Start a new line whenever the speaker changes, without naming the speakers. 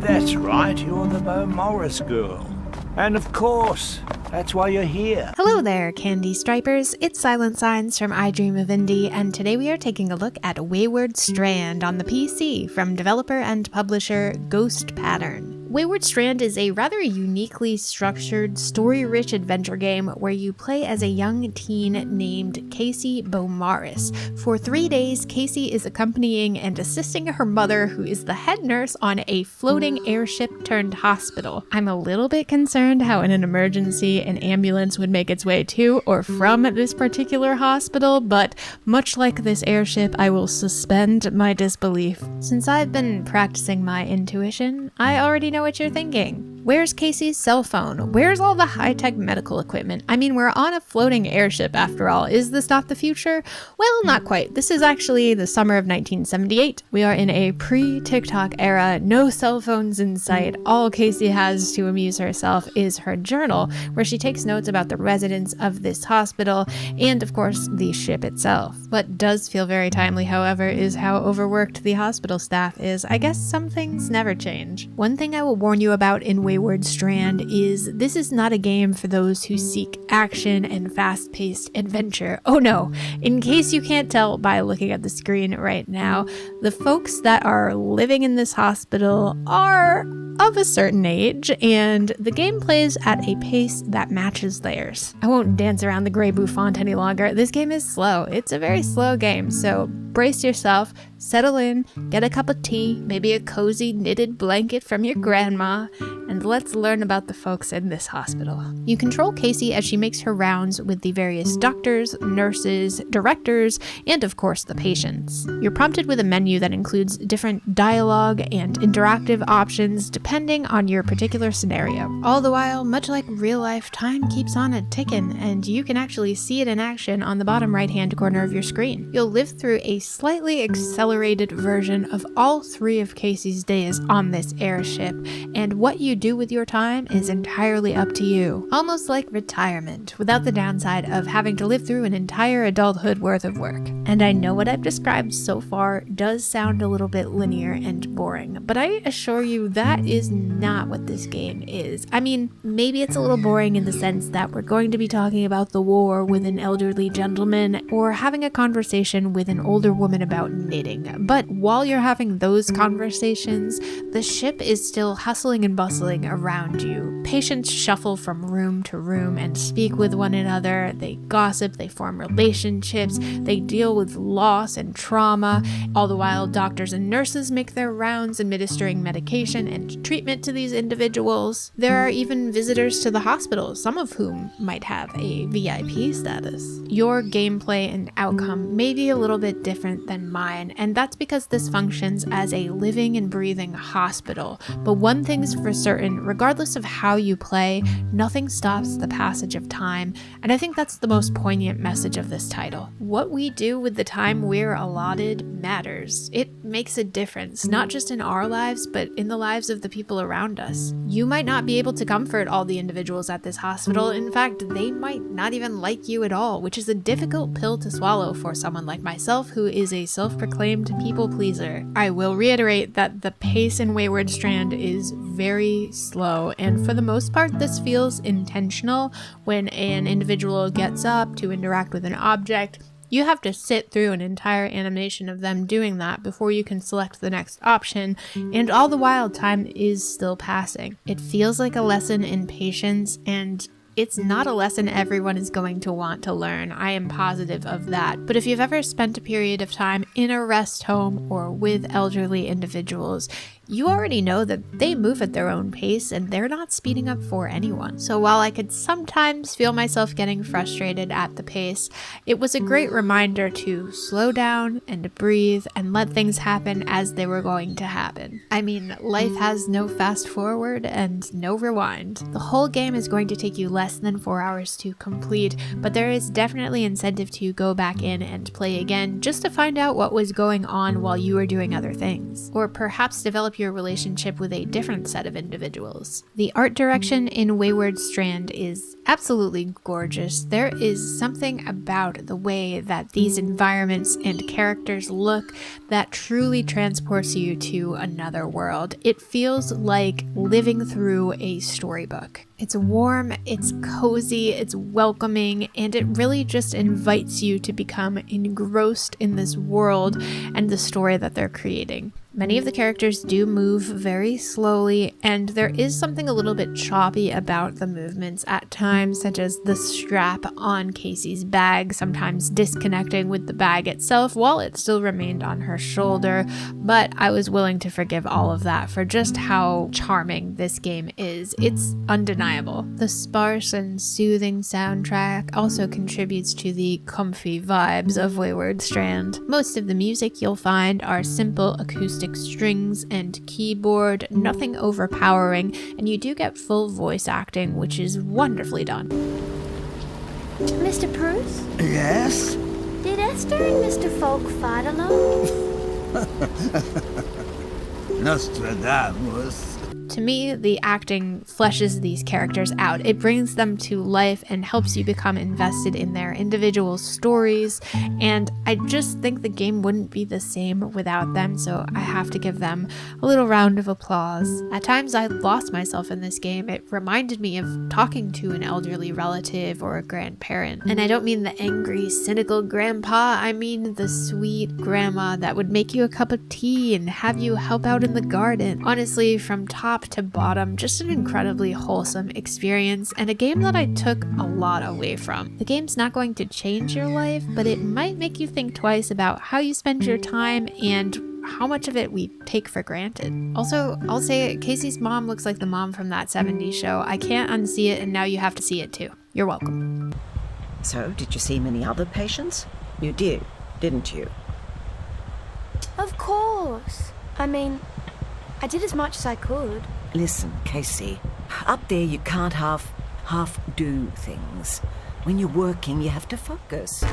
That's right, you're the Beaumaris girl. And of course, that's why you're here.
Hello there, Candy Stripers. It's Silent Signs from I Dream of Indie, and today we are taking a look at Wayward Strand on the PC from developer and publisher Ghost Pattern. Wayward Strand is a rather uniquely structured, story-rich adventure game where you play as a young teen named Casey Beaumaris. For 3 days, Casey is accompanying and assisting her mother, who is the head nurse on a floating airship turned hospital. I'm a little bit concerned how in an emergency an ambulance would make its way to or from this particular hospital, but much like this airship, I will suspend my disbelief. Since I've been practicing my intuition, I already know what you're thinking. Where's Casey's cell phone? Where's all the high-tech medical equipment? I mean, we're on a floating airship after all. Is this not the future? Well, not quite. This is actually the summer of 1978. We are in a pre-TikTok era, no cell phones in sight. All Casey has to amuse herself is her journal, where she takes notes about the residents of this hospital and, of course, the ship itself. What does feel very timely, however, is how overworked the hospital staff is. I guess some things never change. One thing I will warn you about in Wayward Strand is this is not a game for those who seek action and fast-paced adventure. Oh no, in case you can't tell by looking at the screen right now, the folks that are living in this hospital are of a certain age, and the game plays at a pace that matches theirs. I won't dance around the gray bouffant any longer. This game is slow. It's a very slow game, so brace yourself, settle in, get a cup of tea, maybe a cozy knitted blanket from your grandma, and let's learn about the folks in this hospital. You control Casey as she makes her rounds with the various doctors, nurses, directors, and of course the patients. You're prompted with a menu that includes different dialogue and interactive options depending on your particular scenario. All the while, much like real life, time keeps on a-ticking, and you can actually see it in action on the bottom right-hand corner of your screen. You'll live through a slightly accelerated version of all 3 of Casey's days on this airship, and what you do with your time is entirely up to you. Almost like retirement, without the downside of having to live through an entire adulthood worth of work. And I know what I've described so far does sound a little bit linear and boring, but I assure you that is not what this game is. I mean, maybe it's a little boring in the sense that we're going to be talking about the war with an elderly gentleman, or having a conversation with an older woman about knitting. But while you're having those conversations, the ship is still hustling and bustling around you. Patients shuffle from room to room and speak with one another. They gossip, they form relationships, they deal with loss and trauma. All the while, doctors and nurses make their rounds administering medication and treatment to these individuals. There are even visitors to the hospital, some of whom might have a VIP status. Your gameplay and outcome may be a little bit different than mine, and that's because this functions as a living and breathing hospital. But one thing's for certain, regardless of how you play, nothing stops the passage of time, and I think that's the most poignant message of this title. What we do with the time we're allotted matters. It makes a difference, not just in our lives, but in the lives of the people around us. You might not be able to comfort all the individuals at this hospital. In fact, they might not even like you at all, which is a difficult pill to swallow for someone like myself, who is a self-proclaimed people pleaser. I will reiterate that the pace in Wayward Strand is very slow, and for the most part this feels intentional. When an individual gets up to interact with an object, you have to sit through an entire animation of them doing that before you can select the next option, and all the while time is still passing. It feels like a lesson in patience, and it's not a lesson everyone is going to want to learn. I am positive of that. But if you've ever spent a period of time in a rest home or with elderly individuals, you already know that they move at their own pace and they're not speeding up for anyone. So while I could sometimes feel myself getting frustrated at the pace, it was a great reminder to slow down and breathe and let things happen as they were going to happen. I mean, life has no fast forward and no rewind. The whole game is going to take you less than 4 hours to complete, but there is definitely incentive to go back in and play again just to find out what was going on while you were doing other things. Or perhaps develop develop your relationship with a different set of individuals. The art direction in Wayward Strand is absolutely gorgeous. There is something about the way that these environments and characters look that truly transports you to another world. It feels like living through a storybook. It's warm, it's cozy, it's welcoming, and it really just invites you to become engrossed in this world and the story that they're creating. Many of the characters do move very slowly, and there is something a little bit choppy about the movements at times, such as the strap on Casey's bag sometimes disconnecting with the bag itself while it still remained on her shoulder, but I was willing to forgive all of that for just how charming this game is. It's undeniable. The sparse and soothing soundtrack also contributes to the comfy vibes of Wayward Strand. Most of the music you'll find are simple acoustic strings and keyboard, nothing overpowering, and you do get full voice acting, which is wonderfully done.
Mr. Bruce?
Yes?
Did Esther and Mr. Folk fight alone?
Nostradamus.
To me, the acting fleshes these characters out. It brings them to life and helps you become invested in their individual stories, and I just think the game wouldn't be the same without them, so I have to give them a little round of applause. At times I lost myself in this game. It reminded me of talking to an elderly relative or a grandparent, and I don't mean the angry, cynical grandpa. I mean the sweet grandma that would make you a cup of tea and have you help out in the garden. Honestly, from top to bottom, just an incredibly wholesome experience, and a game that I took a lot away from. The game's not going to change your life, but it might make you think twice about how you spend your time and how much of it we take for granted. Also, I'll say it, Casey's mom looks like the mom from that 70s show. I can't unsee it, and now you have to see it too. You're welcome.
So, did you see many other patients? You did, didn't you?
Of course. I mean, I did as much as I could.
Listen, Casey, up there you can't half do things. When you're working, you have to focus.